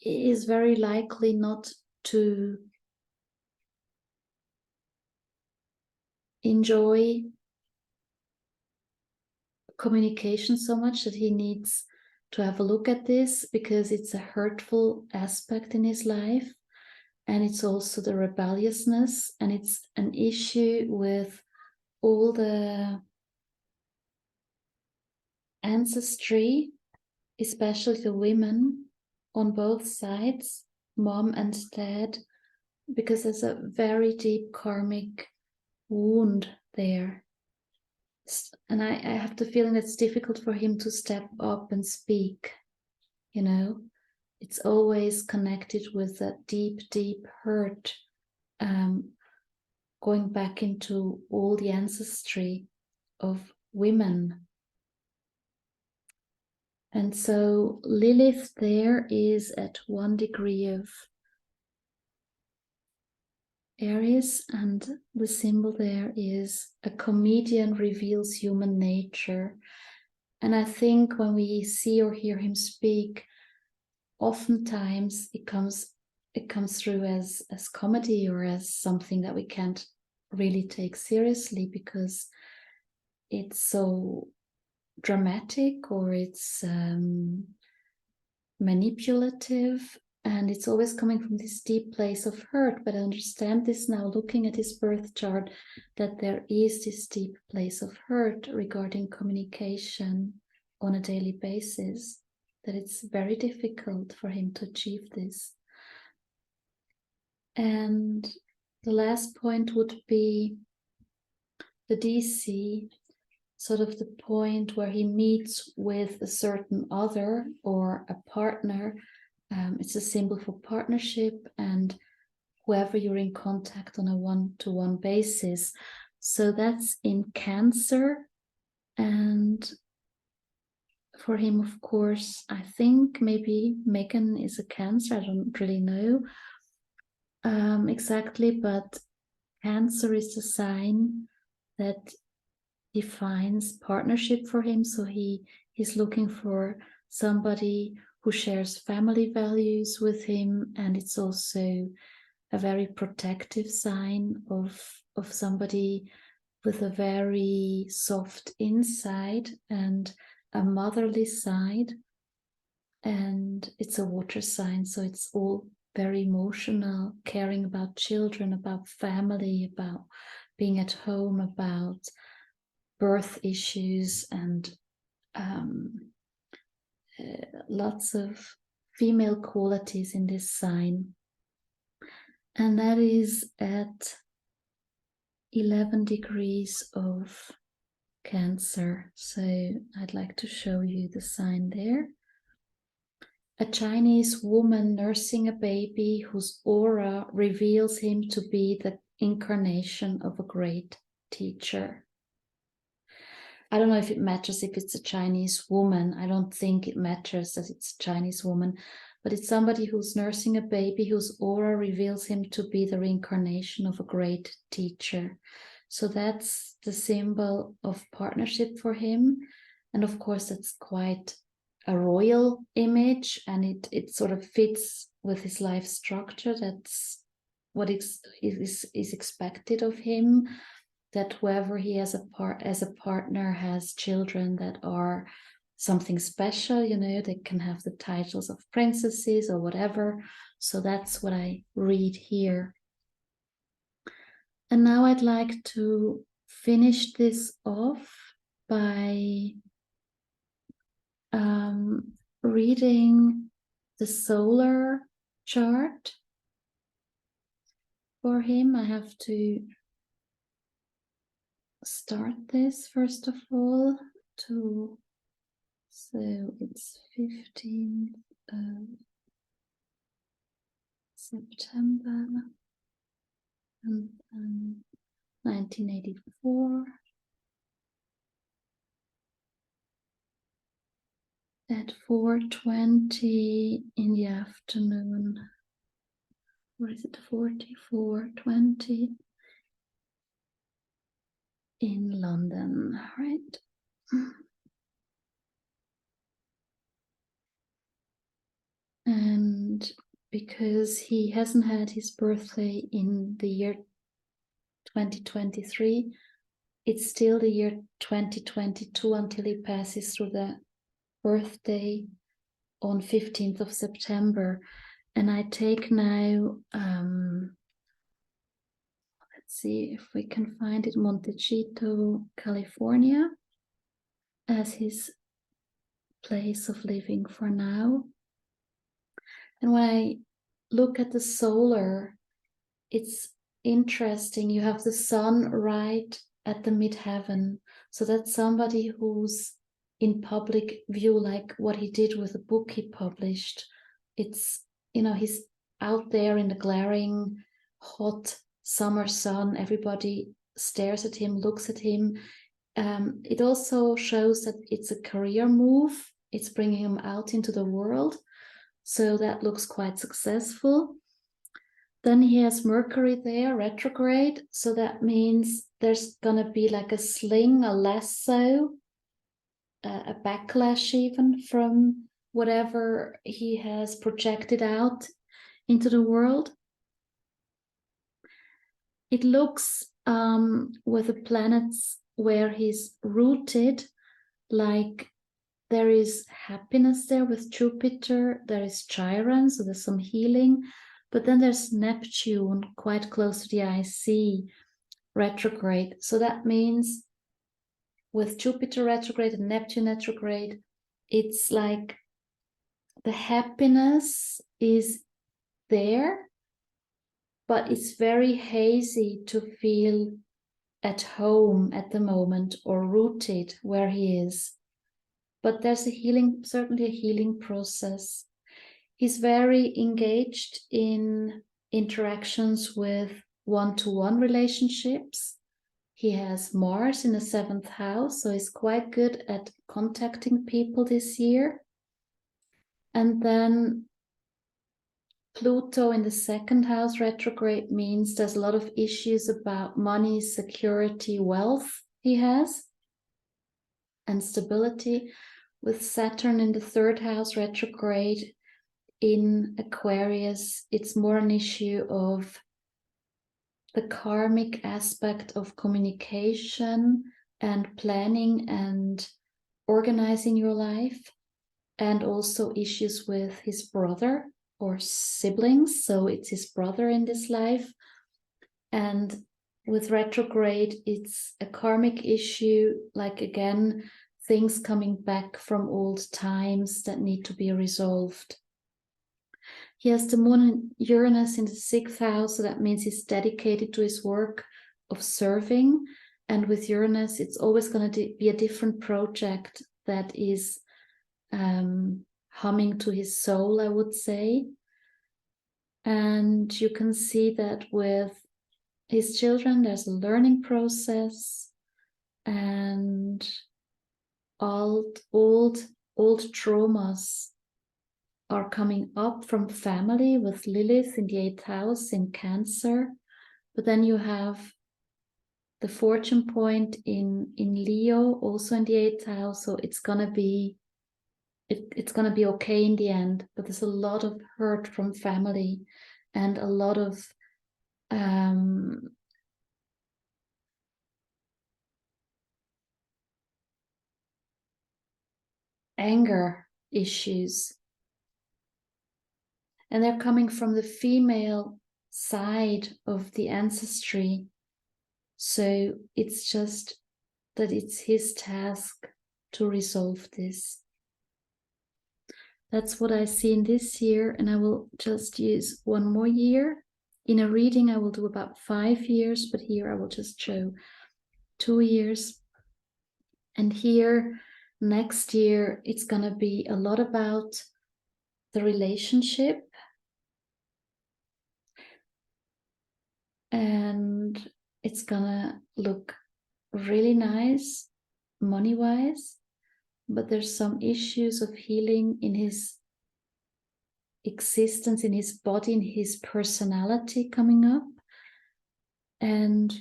is very likely not to enjoy communication so much, that he needs to have a look at this, because it's a hurtful aspect in his life. And it's also the rebelliousness, and it's an issue with all the ancestry, especially the women on both sides, mom and dad, because there's a very deep karmic wound there. And I have the feeling it's difficult for him to step up and speak, It's always connected with that deep, deep hurt, going back into all the ancestry of women. And so Lilith there is at 1 degree of Aries, and the symbol there is a comedian reveals human nature. And I think when we see or hear him speak, oftentimes it comes through as comedy, or as something that we can't really take seriously because it's so dramatic, or it's manipulative, and it's always coming from this deep place of hurt. But I understand this now, looking at his birth chart, that there is this deep place of hurt regarding communication on a daily basis, that it's very difficult for him to achieve this. And the last point would be the DC, sort of the point where he meets with a certain other or a partner. It's a symbol for partnership and whoever you're in contact on a one-to-one basis. So that's in Cancer. And for him, of course, I think maybe Megan is a Cancer. I don't really know exactly, but Cancer is the sign that defines partnership for him. So he's looking for somebody who shares family values with him, and it's also a very protective sign of somebody with a very soft inside and a motherly side. And it's a water sign, so it's all very emotional, caring about children, about family, about being at home, about birth issues, and lots of female qualities in this sign. And that is at 11 degrees of Cancer. So I'd like to show you the sign there. A Chinese woman nursing a baby whose aura reveals him to be the incarnation of a great teacher. I don't know if it matters if it's a Chinese woman. I don't think it matters that it's a Chinese woman, but it's somebody who's nursing a baby whose aura reveals him to be the reincarnation of a great teacher. So that's the symbol of partnership for him. And of course, that's quite a royal image, and it sort of fits with his life structure. That's what is expected of him, that whoever he has as a partner has children that are something special, you know, they can have the titles of princesses or whatever. So that's what I read here. And now I'd like to finish this off by reading the solar chart for him. I have to start this first of all. So it's 15th of September and 1984. At 4:20 in the afternoon, or is it 44:20 in London, right? And because he hasn't had his birthday in the year 2023, it's still the year 2022 until he passes through the birthday on 15th of September. And I take now, let's see if we can find it, Montecito, California, as his place of living for now. And when I look at the solar, it's interesting. You have the sun right at the midheaven. So that's somebody who's in public view, like what he did with the book he published. It's, you know, he's out there in the glaring, hot summer sun. Everybody stares at him, looks at him. It also shows that it's a career move. It's bringing him out into the world. So that looks quite successful. Then he has Mercury there, retrograde. So that means there's going to be like a sling, a lasso, a backlash even from whatever he has projected out into the world. It looks with the planets where he's rooted, like there is happiness there with Jupiter, there is Chiron, so there's some healing, but then there's Neptune quite close to the IC retrograde. So that means with Jupiter retrograde and Neptune retrograde, it's like the happiness is there, but it's very hazy to feel at home at the moment or rooted where he is. But there's a healing, certainly a healing process. He's very engaged in interactions with one-to-one relationships. He has Mars in the 7th house, so he's quite good at contacting people this year. And then Pluto in the 2nd house retrograde means there's a lot of issues about money, security, wealth he has, and stability. With Saturn in the 3rd house retrograde in Aquarius, it's more an issue of the karmic aspect of communication and planning and organizing your life, and also issues with his brother or siblings. So it's his brother in this life. And with retrograde, it's a karmic issue, like again, things coming back from old times that need to be resolved. He has the moon and Uranus in the 6th house, so that means he's dedicated to his work of serving. And with Uranus, it's always going to be a different project that is humming to his soul, I would say. And you can see that with his children, there's a learning process, and old traumas are coming up from family with Lilith in the 8th house in Cancer. But then you have the fortune point in Leo, also in the 8th house. So it's gonna be okay in the end. But there's a lot of hurt from family and a lot of anger issues. And they're coming from the female side of the ancestry. So it's just that it's his task to resolve this. That's what I see in this year, and I will just use one more year. In a reading, I will do about 5 years, but here I will just show 2 years. And here, next year, it's going to be a lot about the relationship. And it's gonna look really nice money-wise, but there's some issues of healing in his existence, in his body, in his personality coming up. And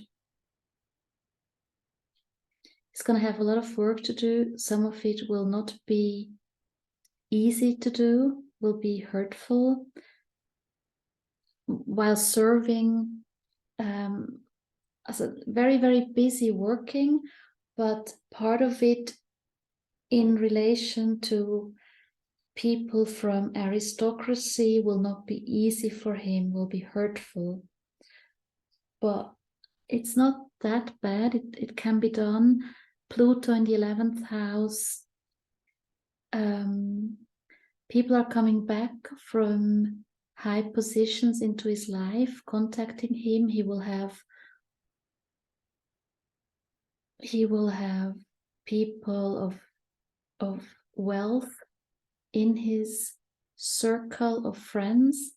he's gonna have a lot of work to do. Some of it will not be easy to do, will be hurtful. While serving, as a very, very busy working, but part of it in relation to people from aristocracy will not be easy for him, will be hurtful. But it's not that bad, it can be done. Pluto in the 11th house. People are coming back from high positions into his life, contacting him. He will have people of wealth in his circle of friends,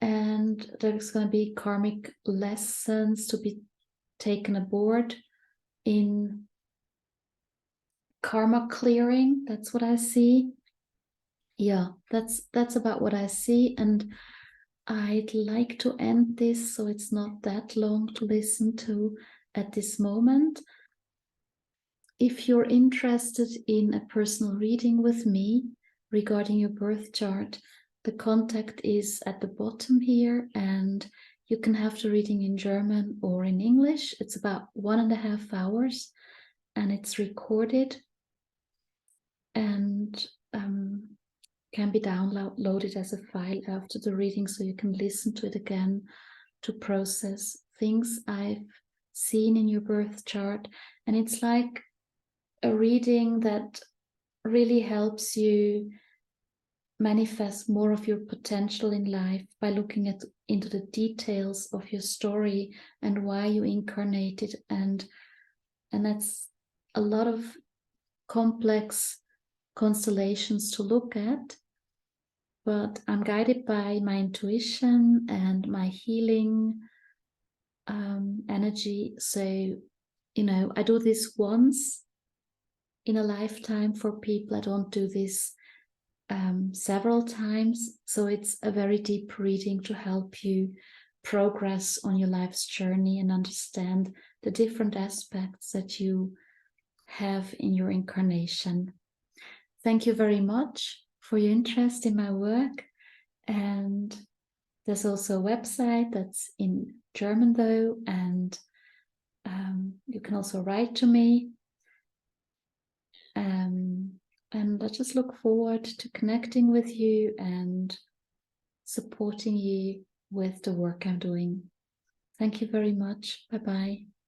and there's going to be karmic lessons to be taken aboard in karma clearing. That's what I see. Yeah, that's about what I see, and I'd like to end this so it's not that long to listen to at this moment. If you're interested in a personal reading with me, regarding your birth chart. The contact is at the bottom here, and you can have the reading in German or in English. It's about 1.5 hours, and it's recorded and can be downloaded as a file after the reading, so you can listen to it again to process things I've seen in your birth chart. And it's like a reading that really helps you manifest more of your potential in life by looking into the details of your story and why you incarnated, and that's a lot of complex constellations to look at, but I'm guided by my intuition and my healing energy. So, you know, I do this once in a lifetime for people. I don't do this several times. So it's a very deep reading to help you progress on your life's journey and understand the different aspects that you have in your incarnation. Thank you very much for your interest in my work. And there's also a website that's in German though, and you can also write to me. And I just look forward to connecting with you and supporting you with the work I'm doing. Thank you very much. Bye-bye.